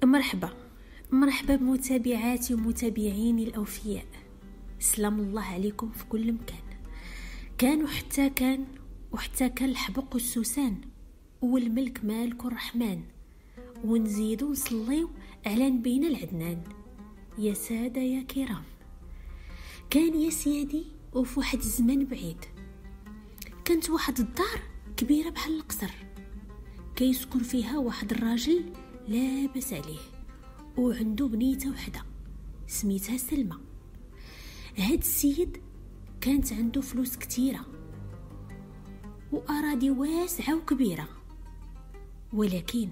مرحبا بمتابعاتي ومتابعيني الأوفياء. سلام الله عليكم في كل مكان. وحتى كان الحبق والسوسان والملك مالك الرحمن، ونزيدو نصليو على نبينا العدنان. يا سادة يا كرام، كان يا سيادي وفي واحد الزمان بعيد كانت واحد الدار كبيرة بحال القصر، كيسكن فيها واحد الراجل لاباس عليه وعنده بنيته وحده سميتها سلمى. هاد السيد كانت عنده فلوس كتيرة وأراضي واسعة وكبيرة، ولكن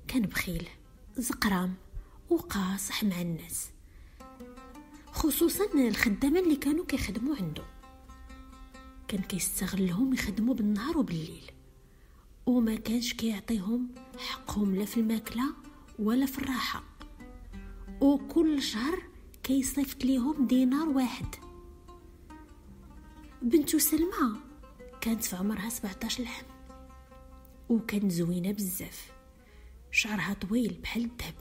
كان بخيل زقرام وقاصح مع الناس، خصوصا الخدامة اللي كانوا كيخدموا عنده. كان كيستغلهم يخدموا بالنهار وبالليل، وما كانش كيعطيهم حقهم لا في الماكلة ولا في الراحة، وكل شهر كيصيفط ليهم دينار واحد. بنته سلمى كانت في عمرها 17 عام، وكانت زوينة بزاف، شعرها طويل بحال الذهب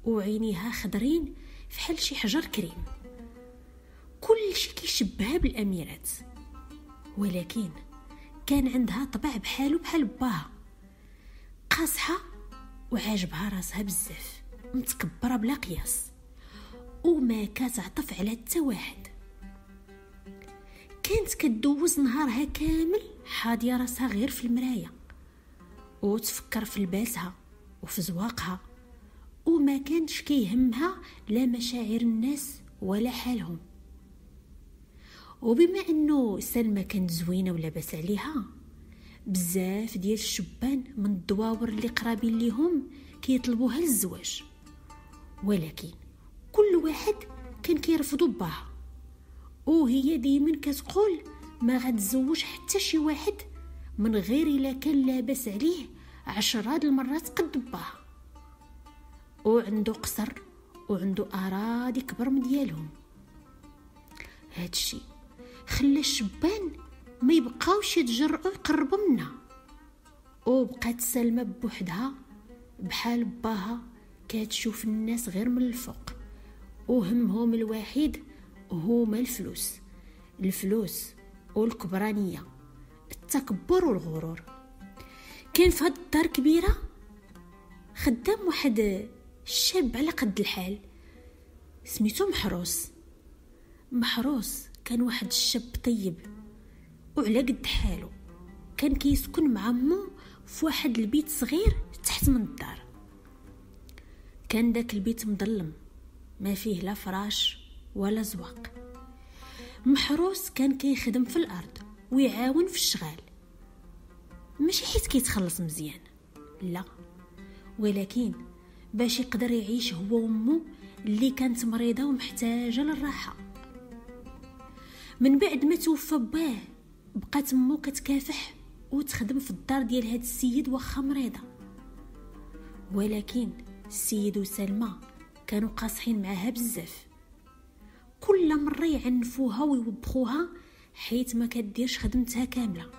وعينيها خضرين فحال شي حجر كريم، كل شي كيشبهها بالأميرات. ولكن كان عندها طبع بحالو بحال باها، قاصحة وعاجبها راسها بزاف، متكبرة بلا قياس، وما كتعطف على حتى واحد. كانت كدوز نهارها كامل حاضيه راسها غير في المرايه وتفكر في لباسها وفي زواقها، وما كانش كيهمها لا مشاعر الناس ولا حالهم. وبما انه سلمى كانت زوينه ولاباس عليها، بزاف ديال الشبان من الدواور اللي قرابين ليهم كيطلبوها للزواج، ولكن كل واحد كان كيرفضو باها، وهي ديما كتقول ما غتزوج حتى شي واحد من غير الا كان لاباس عليه 10 المرات قد باها، وعنده قصر وعنده اراضي كبر من ديالهم. هادشي خلى الشبان ما يبقاوش يتجرؤوا يقربوا منها، وبقات سلمى بوحدها بحال باها كتشوف الناس غير من الفوق، وهمهم الوحيد هما الفلوس والكبرانية، التكبر والغرور. كان في هاد الدار كبيرة خدام واحد الشاب على قد الحال سميتو محروس. كان واحد الشاب طيب وعلى قد حاله، كان كيسكن مع امه في واحد البيت صغير تحت من الدار. كان داك البيت مظلم، ما فيه لا فراش ولا زواق. محروس كان كيخدم في الارض ويعاون في الشغال، ماشي حيت كيتخلص مزيان، لا، ولكن باش يقدر يعيش هو وامه اللي كانت مريضه ومحتاجه للراحه. من بعد ما توفى باه، بقات امه كتكافح وتخدم في الدار ديال هاد السيد واخا مريضه، ولكن السيد وسلمى كانوا قاصحين معاها بزاف، كل مره يعنفوها ويوبخوها حيت ما كديرش خدمتها كامله،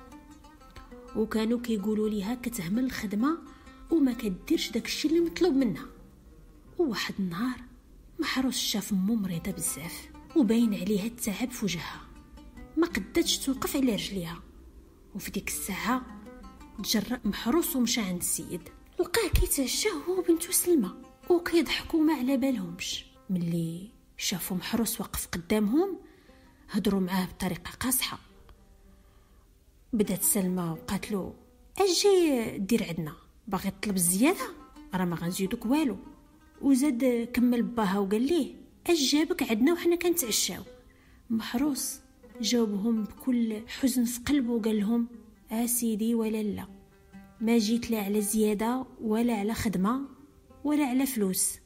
وكانوا كيقولوا ليها كتهمل الخدمه وما كديرش داكشي اللي مطلوب منها. وواحد النهار محروس شاف امه مريضه بزاف وباين عليها التعب في وجهها، ما قدتش توقف على رجليها، وفي ديك الساعه تجرأ محروس ومشى عند السيد، لقاه كيتعشى هو وبنته سلمى وكيضحكوا ما على بالهمش. ملي شافوا محروس واقف قدامهم هضروا معاه بطريقه قاصحه. بدات سلمى وقالت له اجي دير عندنا، باغي تطلب الزياده راه ما غنزيدوك والو. وزاد كمل باها وقال ليه اش جابك عندنا وحنا كنتعشاو. محروس جاوبهم بكل حزن في قلبه وقال لهم سيدي ولا لا، ما جيت لا على زياده ولا على خدمه ولا على فلوس،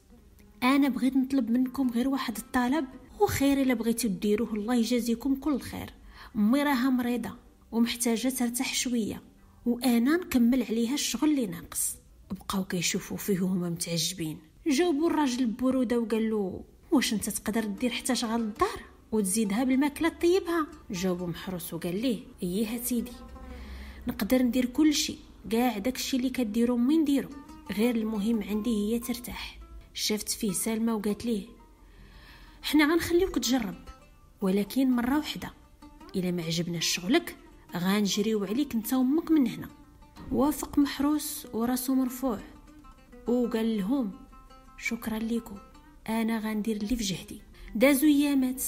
انا بغيت نطلب منكم غير واحد الطلب، وخير الا بغيتو ديروه الله يجازيكم كل خير. امي راها مريضه ومحتاجه ترتاح شويه، وانا نكمل عليها الشغل اللي ناقص. بقاو كيشوفوا فيه وهما متعجبين. جاوبوا الراجل ببروده وقال له واش انت تقدر دير حتى شغل الدار وتزيدها بالماكله طيبها؟ جاوبوا محروس وقال ليه ايه سيدي، نقدر ندير كل شيء، كاع داكشي اللي كديروا امي نديرو، غير المهم عندي هي ترتاح. شافت فيه سلمى وقالت ليه حنا غنخليوك تجرب، ولكن مرة واحدة، إلا ما عجبناش شغلك غنجريو عليك انت وامك من هنا. وافق محروس وراسو مرفوع وقال لهم شكرا ليكم، انا غندير اللي في جهدي. دازو ايامات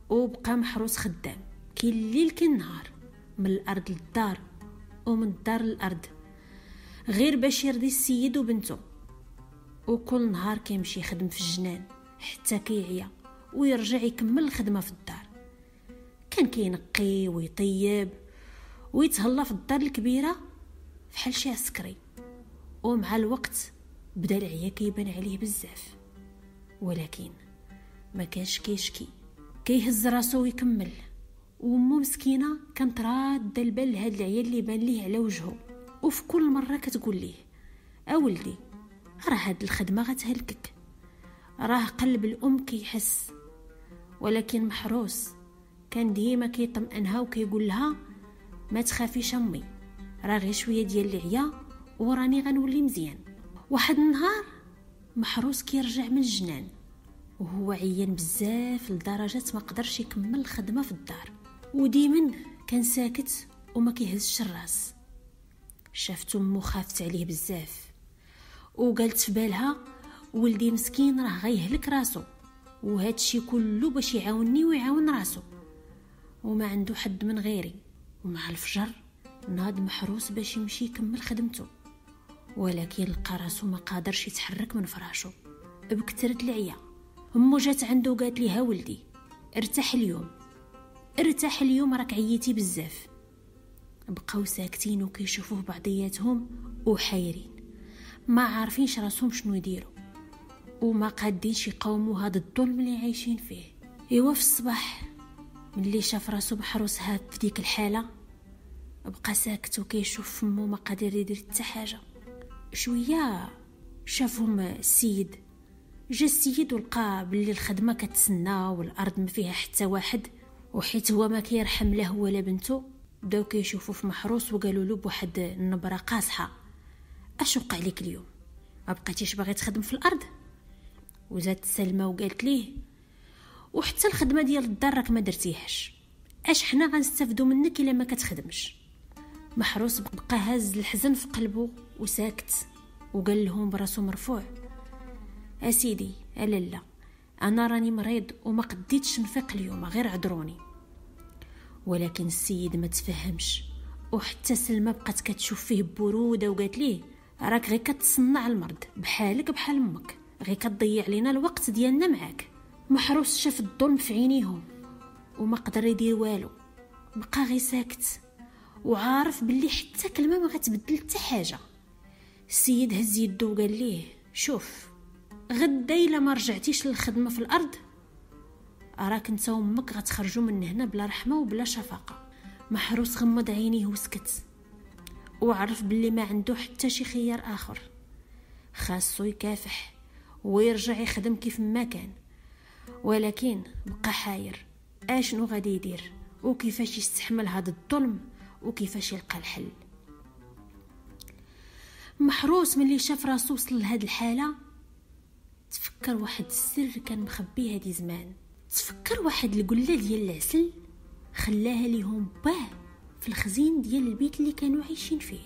وبقى محروس خدام، كاين الليل كاين نهار، من الارض للدار ومن الدار للارض، غير باش يرضي السيد وبنته. وكل نهار كيمشي يخدم في الجنان حتى كيعيا ويرجع يكمل الخدمه في الدار. كان كينقي ويطيب ويتهلا في الدار الكبيره فحال شي عسكري. ومع الوقت بدا العيا كيبان عليه بزاف، ولكن ما كانش كيشكي، كيهز راسو ويكمل. وامو مسكينه كانت راده البال لهاد العيا اللي بان ليه على وجهه، وفي كل مره كتقول ليه اولدي راه هاد الخدمه غتهلكك، راه قلب الام كيحس. ولكن محروس كان ديما كيطمئنها وكيقول لها ما تخافيش امي، راه غير شويه ديال العيا وراني غنولي مزيان. واحد النهار محروس كيرجع من الجنان وهو عيان بزاف لدرجه ما قدرش يكمل الخدمه في الدار، وديما كان ساكت وما كيهزش الراس. شافت امو خافت عليه بزاف وقالت في بالها ولدي مسكين راه غيهلك راسو، وهادشي كله باش يعاونني ويعاون راسو، وما عنده حد من غيري. ومع الفجر ناض محروس باش يمشي يكمل خدمته، ولكن لقى راسو ما قادرش يتحرك من فراشو بكثرة العيا. امو جات عنده وقالت لي ها ولدي ارتاح اليوم، ارتاح اليوم راك عييتي بزاف. بقاو ساكتين وكيشوفوه بعضياتهم وحايرين، ما عارفينش راسهم شنو يديروا وما قادينش يقاوموا هذا الظلم اللي عايشين فيه. ايوا في الصباح ملي شاف راسو محروس هاد في ديك الحاله بقى ساكت وكيشوف فمو ما قادر يدير حتى حاجه. شويه شافهم السيد، جا السيد ولقى باللي الخدمه كتسنى والارض ما فيها حتى واحد، وحيت هو ما كيرحم لا هو لا بنته بداو كيشوفوا في محروس وقالوا له بواحد النبره قاصحه اش وقع لك اليوم، ما بقيتيش باغي تخدم في الارض؟ وزادت سلمى وقالت ليه وحتى الخدمه ديال الدار راك ما درتيهاش، اش حنا غنستافدوا منك الا ما كتخدمش؟ محروس بقى هاز الحزن في قلبه وساكت وقال لهم براسو مرفوع اسيدي لا انا راني مريض وما قديتش نفيق اليوم، غير عذروني. ولكن السيد ما تفهمش، وحتى سلمى بقات كتشوف فيه بروده وقالت ليه راك غير كتصنع المرض بحالك بحال امك، غير كتضيع علينا الوقت ديالنا معاك. محروس شاف الظلم في عينيهم وما قدر يدير والو، بقى غير ساكت وعارف باللي حتى كلمه ما غتبدل حتى حاجه. السيد هز يدو وقال ليه شوف غدا الا ما رجعتيش للخدمه في الارض راك انت وامك غتخرجوا من هنا بلا رحمه وبلا شفقه. محروس غمض عينيه وسكت وعرف باللي ما عنده حتى شي خيار اخر، خاصو يكافح ويرجع يخدم كيف ما كان. ولكن بقى حاير اشنو غادي يدير وكيفاش يستحمل هذا الظلم وكيفاش يلقى الحل. محروس ملي شاف راسو وصل لهاد الحاله تفكر واحد السر كان مخبي هادي زمان. تفكر واحد القله ديال العسل خلاها ليهم باه في الخزين ديال البيت اللي كانوا عايشين فيه،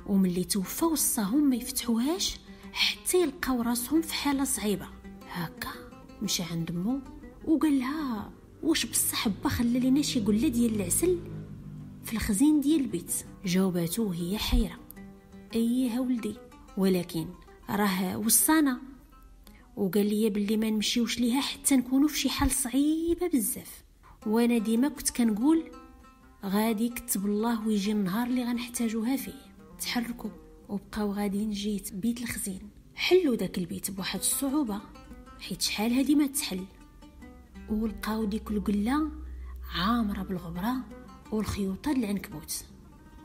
وملي توفى وصاهم ما يفتحوهاش حتى يلقاو راسهم في حاله صعيبه. هكا مشى عند امو وقال لها واش بصح با خلى لينا شي قله ديال العسل في الخزين ديال البيت؟ جاوباتو وهي حيره اييه ولدي، ولكن راه وصانا وقال لي باللي ما نمشيوش ليها حتى نكونوا في شي حال صعيبه بزاف، وانا ديما كنت كنقول غادي يكتب الله ويجي النهار اللي غنحتاجوها فيه. تحركوا وبقاو غاديين جيت بيت الخزين، حلوا داك البيت بواحد الصعوبه حيت شحال هادي ما تحل، ولقاو ديك القله عامره بالغبره والخيوطه العنكبوت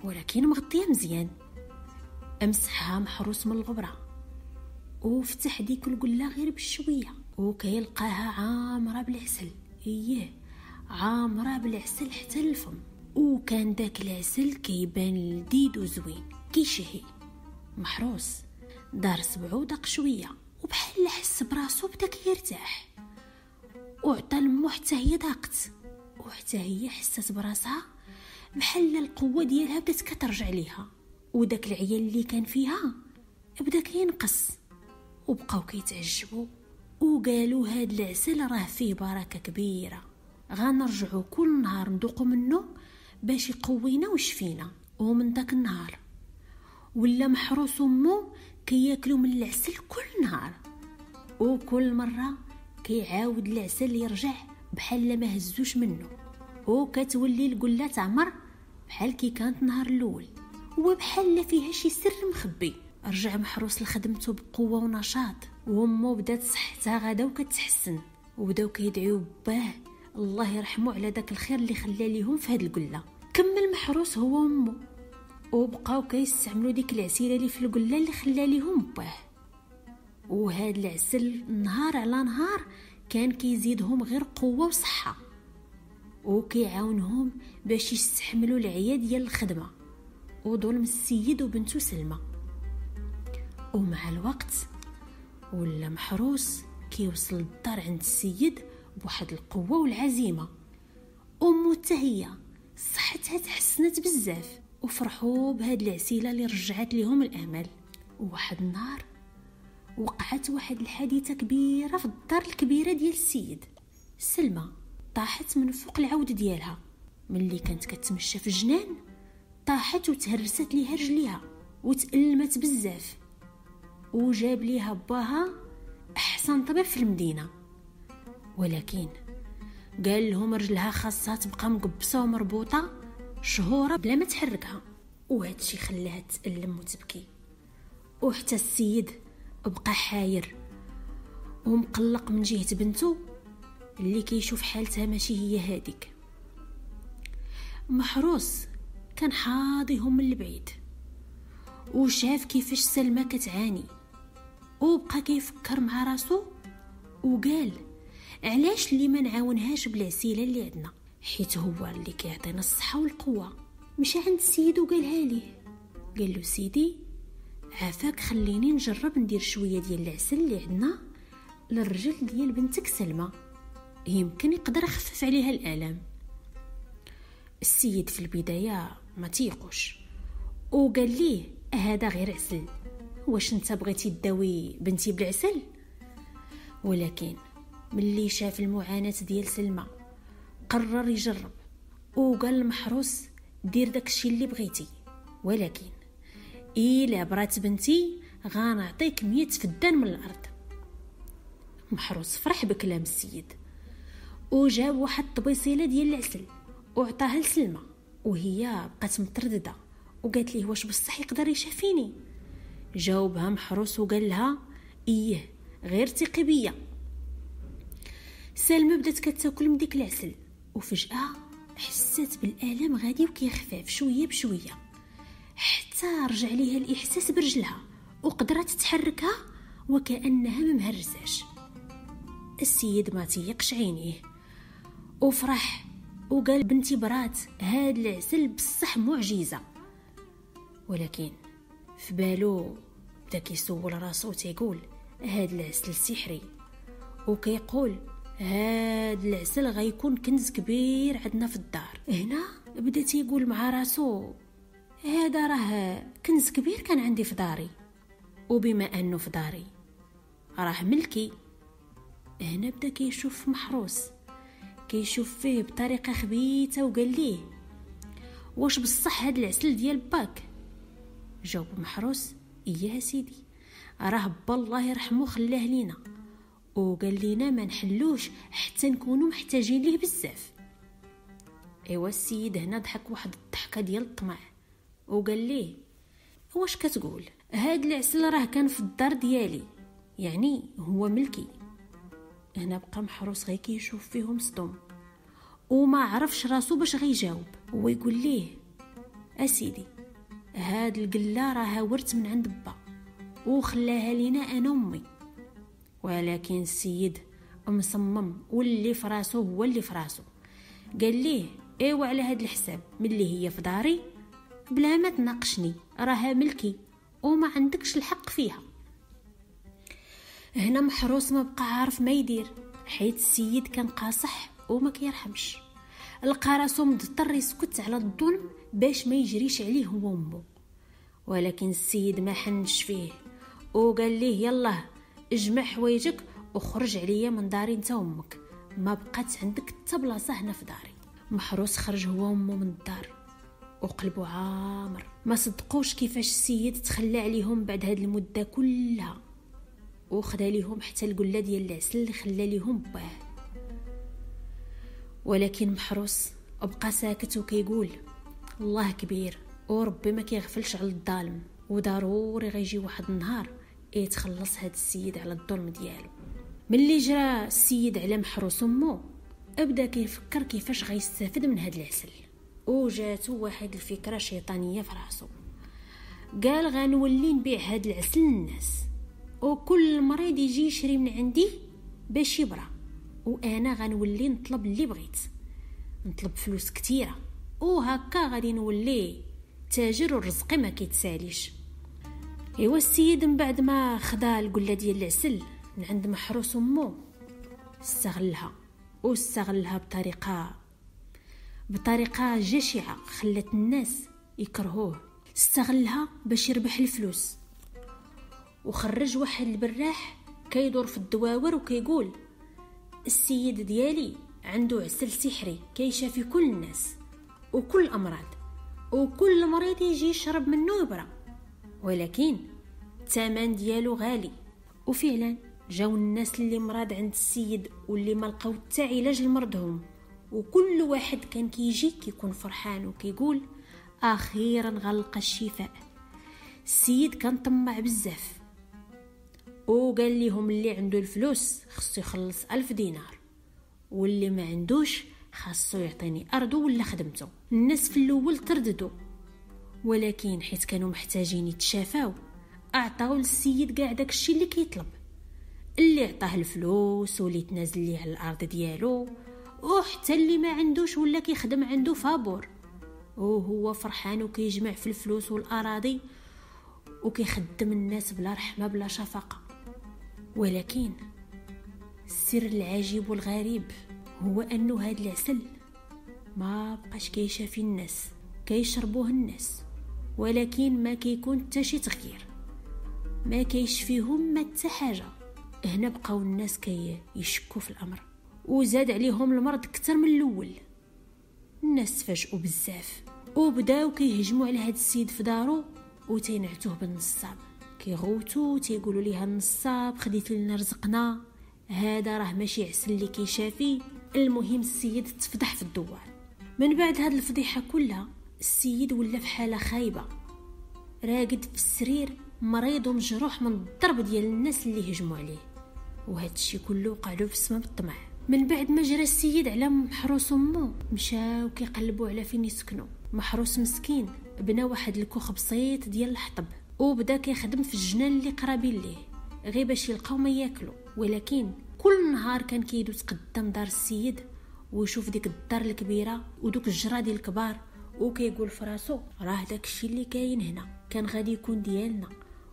ولكن مغطيه مزيان. امسحها محروس من الغبره وفتح ديك القله غير بشويه وكيلقاها عامره بالعسل، اييه عامره بالعسل حتى الفم، وكان داك العسل كيبان لذيذ وزوين كيشهي. محروس دار صبعو داق شويه وبحال حس براسو بدا كيرتاح، وعطى لمو حتى هي ضاقت، وحتى هي حست براسها بحال القوه ديالها بدات كترجع ليها، وداك العيال اللي كان فيها بدا كينقص. وبقاو كيتعجبوا وقالوا هاد العسل راه فيه بركه كبيره، غنرجعوا كل نهار ندوقوا منه باش يقوينا ويشفينا. ومن داك النهار ولا محروس امو كياكلوا من العسل كل نهار، وكل مره كيعاود العسل يرجع بحال ما هزوش منه، وكتولي القله تعمر بحال كي كانت نهار الاول، وبحال فيها شي سر مخبي. رجع محروس لخدمته بقوه ونشاط، وامو بدات صحتها غدا وكتحسن، وبداو كيدعيو باه الله يرحمه على داك الخير اللي خلى ليهم في هاد القله. كمل محروس هو وامو وبقاو كيستعملوا ديك العسيله اللي في القله اللي خلى ليهم باه، وهاد العسل نهار على نهار كان كيزيدهم غير قوه وصحه، وكيعاونهم باش يستحملوا العيا ديال الخدمه وظلم السيد وبنته سلمى. ومع الوقت ولا محروس كيوصل للدار عند السيد بواحد القوه والعزيمه. امو حتى هي صحتها تحسنت بزاف، وفرحوا بهاد العسيله اللي رجعت لهم الامل. وواحد النهار وقعت واحد الحادثه كبيره في الدار الكبيره ديال السيد. سلمى طاحت من فوق العود ديالها، ملي كانت كتمشى في الجنان طاحت وتهرست ليها رجليها وتألمت بزاف، وجاب ليها باها احسن طبيب في المدينه، ولكن قال لهم رجلها خاصها تبقى مقبصه ومربوطه شهوره بلا ما تحركها، وهادشي خلاها تألم وتبكي. وحتى السيد بقى حاير ومقلق من جهه بنته اللي كيشوف حالتها ماشي هي هاديك. محروس كان حاضيهم من البعيد وشاف كيفاش سلمى كتعاني، وبقى كيفكر مع راسو وقال علاش اللي ما نعاونهاش بالعسيله اللي عندنا، حيت هو اللي كيعطينا الصحه والقوه. مشى عند السيد وقالها ليه، قال له سيدي عافاك خليني نجرب ندير شويه ديال العسل اللي عندنا للرجل ديال بنتك سلمى، يمكن يقدر يخفف عليها الالم. السيد في البدايه ما تيقوش وقال ليه هذا غير عسل، واش انت بغيتي تداوي بنتي بالعسل؟ ولكن ملي شاف المعاناه ديال سلمى قرر يجرب، وقال لمحروس دير داكشي اللي بغيتي، ولكن الا برات بنتي غنعطيك 100 فدان من الارض. محروس فرح بكلام السيد وجاب واحد الطبيصيله ديال العسل وعطاها لسلمى، وهي بقات متردده وقالت ليه واش بصح يقدر يشافيني؟ جاوبها محروس وقال لها ايه غير ثقي بيا. سلمى بدات كتاكل من ديك العسل، وفجاه حست بالالم غادي وكيخفف شويه بشويه، حتى رجع ليها الاحساس برجلها وقدرت تحركها وكانها ما مهرساش. السيد ما تيقش عينيه وفرح وقال بنتي برات، هاد العسل بصح معجزه. ولكن في بالو بدا كيسول راسو تيقول هاد العسل سحري، وكيقول هاد العسل غيكون كنز كبير عندنا في الدار. هنا بدا تيقول مع راسو هذا راه كنز كبير كان عندي في داري، وبما انه في داري راه ملكي. هنا بدا كيشوف محروس كيشوف فيه بطريقه خبيثه وقال ليه واش بصح هاد العسل ديال باك؟ جاوب محروس اياه سيدي، راه با الله يرحمه خلاه لينا وقال لينا ما نحلوش حتى نكونوا محتاجين ليه بزاف. ايوا السيد هنا ضحك واحد الضحكه ديال الطمع وقال ليه واش كتقول؟ هاد العسل راه كان في الدار ديالي، يعني هو ملكي. هنا بقى محروس غير كيشوف فيه مصدوم وما عرفش راسو باش غيجاوب. هو يقول ليه اسيدي هاد القله راها ورث من عند با وخلاها لينا انا امي، ولكن السيد مصمم واللي في راسو هو اللي في راسو. قال ليه ايوا على هاد الحساب ملي هي في داري بلا ما تناقشني راها ملكي وما عندكش الحق فيها، هنا محروس ما بقى عارف ما يدير، حيت السيد كان قاصح وما كيرحمش. لقى راسو مضطر يسكت على الظلم باش ما يجريش عليه هو وامو. ولكن السيد ما حنش فيه وقال ليه يلا اجمع حوايجك وخرج عليا من داري انت وامك، ما بقات عندك حتى بلاصه هنا في داري. محروس خرج هو وامو من الدار وقلبو عامر، ما صدقوش كيفاش السيد تخلى عليهم بعد هاد المده كلها، وخدا ليهم حتى القله ديال العسل اللي خلى ليهم باه. ولكن محروس بقى ساكت وكيقول الله كبير وربي ما كيغفلش على الظالم، وضروري غيجي واحد النهار يتخلص هاد السيد على الظلم ديالو. ملي جرى السيد على محروس امو ابدا كيفكر كيفاش غيستافد من هاد العسل، وجاتو واحد الفكره شيطانيه في راسو. قال غنولي نبيع هاد العسل للناس، وكل مريض يجي يشري من عندي باش يبرى، وانا غنولي نطلب اللي بغيت، نطلب فلوس كتيره، وهكا غادي نولي تاجر ورزقي ما كيتساليش. ايوا السيد من بعد ما خدا القله ديال العسل من عند محروس امو استغلها بطريقه جشعه خلت الناس يكرهوه. استغلها باش يربح الفلوس، وخرج واحد البراح كيدور في الدواور وكيقول السيد ديالي عنده عسل سحري كيشافي كل الناس وكل الامراض، وكل مريض يجي يشرب منه يبرى، ولكن الثمن ديالو غالي. وفعلا جاو الناس اللي مرض عند السيد واللي ما لقاو حتى علاج لمرضهم، وكل واحد كان كيجي كيكون فرحان وكيقول اخيرا غلقى الشفاء. السيد كان طماع بزاف وقال لهم اللي عنده الفلوس خصو يخلص 1000 دينار، واللي ما عندوش خاصو يعطيني أرضه ولا خدمته. الناس في الأول ترددوا، ولكن حيت كانوا محتاجين يتشافاو أعطاو للسيد كاع داك الشيء اللي كيطلب، اللي عطاه الفلوس واللي تنازل ليه على الأرض ديالو، وحتى اللي ما عندوش ولا كيخدم عنده فابور وهو فرحان وكيجمع في الفلوس والأراضي وكيخدم الناس بلا رحمة بلا شفقة. ولكن السر العجيب والغريب هو انه هاد العسل ما بقاش كيشافي الناس، كيشربوه الناس ولكن ما كيكون حتى شي تغيير، ما كيشفيهم ما حتى حاجه. هنا بقاو الناس يشكوا في الامر، وزاد عليهم المرض اكثر من الاول. الناس تفاجئوا بزاف وبداو كيهجموا على هاد السيد في دارو وتينعتوه بالنصاب، كيغوتوا تيقولوا ليه النصاب خديت لنا رزقنا، هذا راه ماشي عسل اللي كيشافي. المهم السيد تفضح في الدوار. من بعد هاد الفضيحه كلها السيد ولا في حاله خايبه، راقد في السرير مريض ومجروح من الضرب ديال الناس اللي هجموا عليه، وهذا الشيء كله وقع له في السما بالطمع. من بعد ما جرى السيد على محروس امه مشاو كيقلبوا على فين يسكنوا. محروس مسكين بنا واحد الكوخ بسيط ديال الحطب وبدا كيخدم في الجنان اللي قرابين ليه غير باش يلقاو ما ياكلوا. ولكن كل نهار كان كيدوز قدام دار السيد ويشوف ديك الدار الكبيره ودوك الجرادي الكبار وكيقول في راسو راه داكشي اللي كاين هنا كان غادي يكون ديالنا،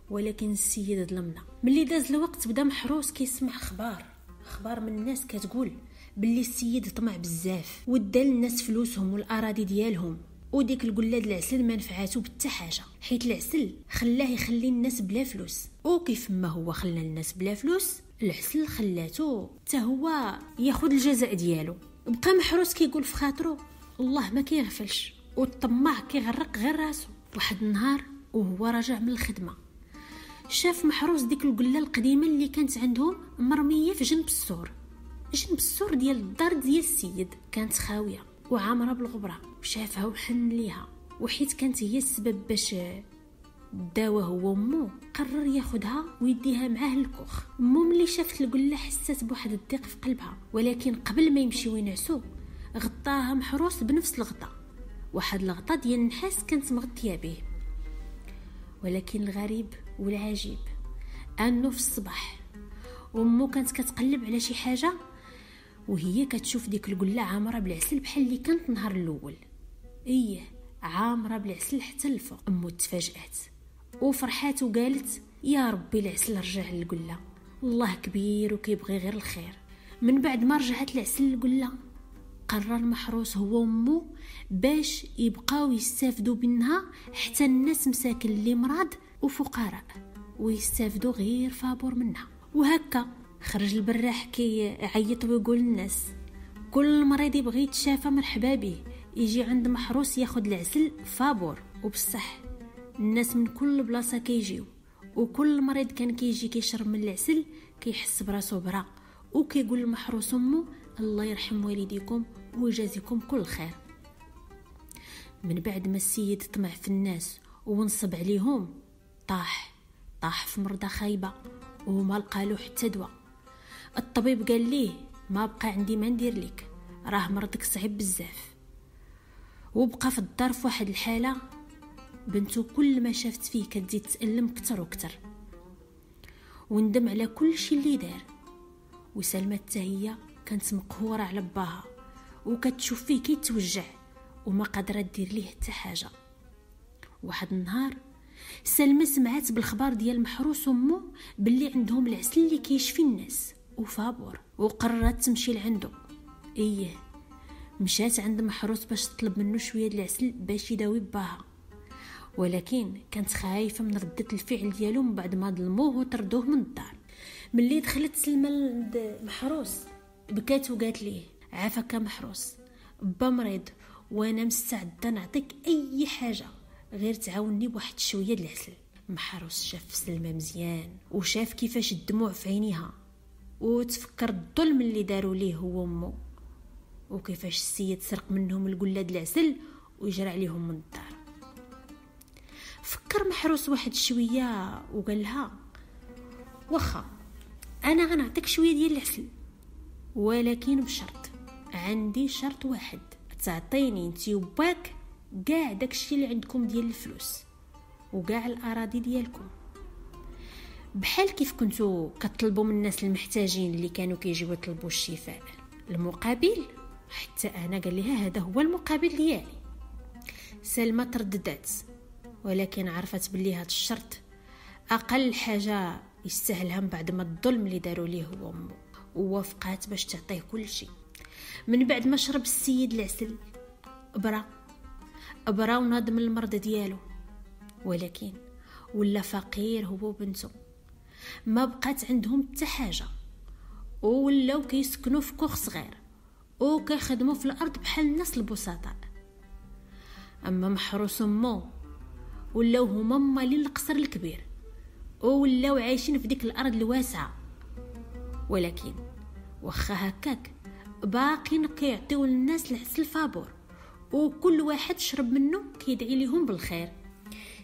ولكن السيد ظلمنا. ملي داز الوقت بدا محروس كيسمع اخبار من الناس كتقول باللي السيد طمع بزاف ودا للناس فلوسهم والاراضي ديالهم، وديك القله د العسل ما نفعاتو بتا حاجه، حيت العسل خلاه يخلي الناس بلا فلوس، وكيف ما هو خلى الناس بلا فلوس العسل خلاتو حتى هو ياخذ الجزاء ديالو. بقى محروس كيقول في خاطرو الله ما كيغفلش، والطماع كيغرق غير راسو. واحد النهار وهو راجع من الخدمه شاف محروس ديك القله القديمه اللي كانت عندهم مرميه في جنب السور ديال الدار ديال السيد، كانت خاويه وعامره بالغبره. وشافها وحن ليها، وحيت كانت هي السبب باش داوه هو وامو قرر ياخدها ويديها معاه للكوخ. امو ملي شافت القله حست بواحد الضيق في قلبها، ولكن قبل ما يمشيو ينعسو غطاها محروس بنفس الغطاء، واحد الغطاء ديال النحاس كانت مغطيه به. ولكن الغريب والعجيب انه في الصباح امو كانت كتقلب على شي حاجه وهي كتشوف ديك القله عامره بالعسل بحال اللي كانت النهار الاول، عامره بالعسل حتى الفوق. امو تفاجات وفرحات وقالت يا ربي العسل رجع للقله، الله كبير وكيبغي غير الخير. من بعد ما رجعت العسل القله قرر المحروس هو وامو باش يبقاو يستافدوا منها حتى الناس مساكن اللي مرض وفقراء ويستافدوا غير فابور منها. وهكا خرج البراح كيعيط ويقول للناس كل مريض يبغي يتشافى مرحبا به يجي عند محروس ياخد العسل فابور. وبصح الناس من كل بلاصه كيجيو وكل مريض كان كيجي كيشرب من العسل كيحس براسو برا وكيقول لمحروس امو الله يرحم والديكم ويجازيكم كل خير. من بعد ما السيد طمع في الناس ونصب عليهم طاح في مرضى خايبه وما لقالو حتى دواء. الطبيب قال ليه ما بقى عندي ما ندير لك، راه مرضك صعيب بزاف. وبقى في الدار في واحد الحاله بنته كل ما شافت فيه كتزيد تألم كتر وكتر وندم على كل شيء اللي دار. وسلمى حتى هي كانت مقهوره على باها وكتشوف فيه كيتوجع وما قادره دير ليه حتى حاجه. واحد النهار سلمى سمعت بالخبر ديال محروس امو باللي عندهم العسل اللي كيشفي الناس وفابور وقررت تمشي لعنده. مشات عند محروس باش تطلب منه شويه العسل باش يداوي باها، ولكن كانت خايفه من ردة الفعل ديالو من بعد ما ظلموه وطردوه من الدار. ملي دخلت سلمى عند محروس بكات وقالت ليه عافاك محروس، با مريض وانا مستعده نعطيك اي حاجه غير تعاوني بواحد شويه د العسل. محروس شاف سلمى مزيان وشاف كيفاش الدموع في عينيها وتفكر الظلم اللي داروا ليه هو وامو وكيفاش السيد سرق منهم القله د العسل ويجرى عليهم من الدار. فكر محروس واحد شويه وقال لها واخا انا غنعطيك شويه ديال العسل ولكن بشرط، عندي شرط واحد، تعطيني انتي وباك كاع داكشي اللي عندكم ديال الفلوس وكاع الاراضي ديالكم بحال كيف كنتو كتطلبوا من الناس المحتاجين اللي كانوا كيجيو يطلبوا الشفاء. المقابل حتى انا قال لها هذا هو المقابل ديالي. سلمى ترددات ولكن عرفت باللي هذا الشرط اقل حاجه يستاهلها من بعد ما الظلم اللي داروا ليه هو امه، ووافقات باش تعطيه كل شيء. من بعد ما شرب السيد العسل برا ونضم المرض ديالو، ولكن ولا فقير هو بنته، ما بقات عندهم حتى حاجه ولاو كيسكنوا في كوخ صغير وكيخدموا في الارض بحال الناس البسطاء. اما محروس امو ولاو هما مالين القصر الكبير ولاو عايشين في ديك الارض الواسعه، ولكن واخا هكاك باقين كيعطيو للناس العسل فابور وكل واحد شرب منه كيدعي لهم بالخير.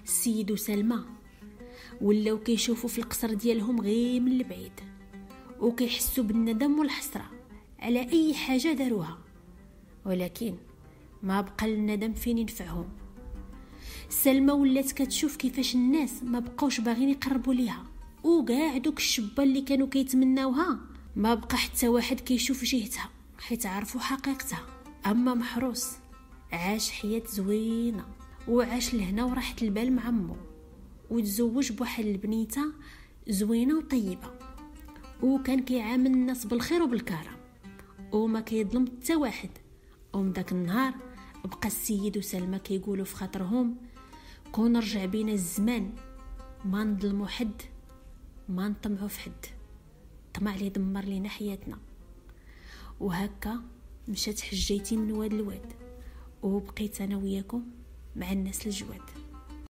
السيد وسلمى ولاو كيشوفوا في القصر ديالهم غير من البعيد وكيحسوا بالندم والحسره على اي حاجه داروها، ولكن ما بقى الندم فين ينفعهم. سلمى ولات كتشوف كيفاش الناس ما بقاوش باغيين يقربوا ليها وكاع دوك الشبان اللي كانوا كيتمناوها ما بقى حتى واحد كيشوف جهتها حيت عرفوا حقيقتها. اما محروس عاش حياة زوينه وعاش لهنا وراحة البال مع امه وتزوج بواحد البنيته زوينه وطيبه وكان كيعامل الناس بالخير وبالكرم وما كيظلم حتى واحد. ومن داك النهار بقى السيد وسلمى كيقولوا في خاطرهم كون رجع بينا الزمان ما نظلموا حد ما نطمعوا في حد، طمع لي دمر لينا حياتنا. وهكا مشات حجيتي من واد الواد وبقيت انا وياكم مع الناس الجواد.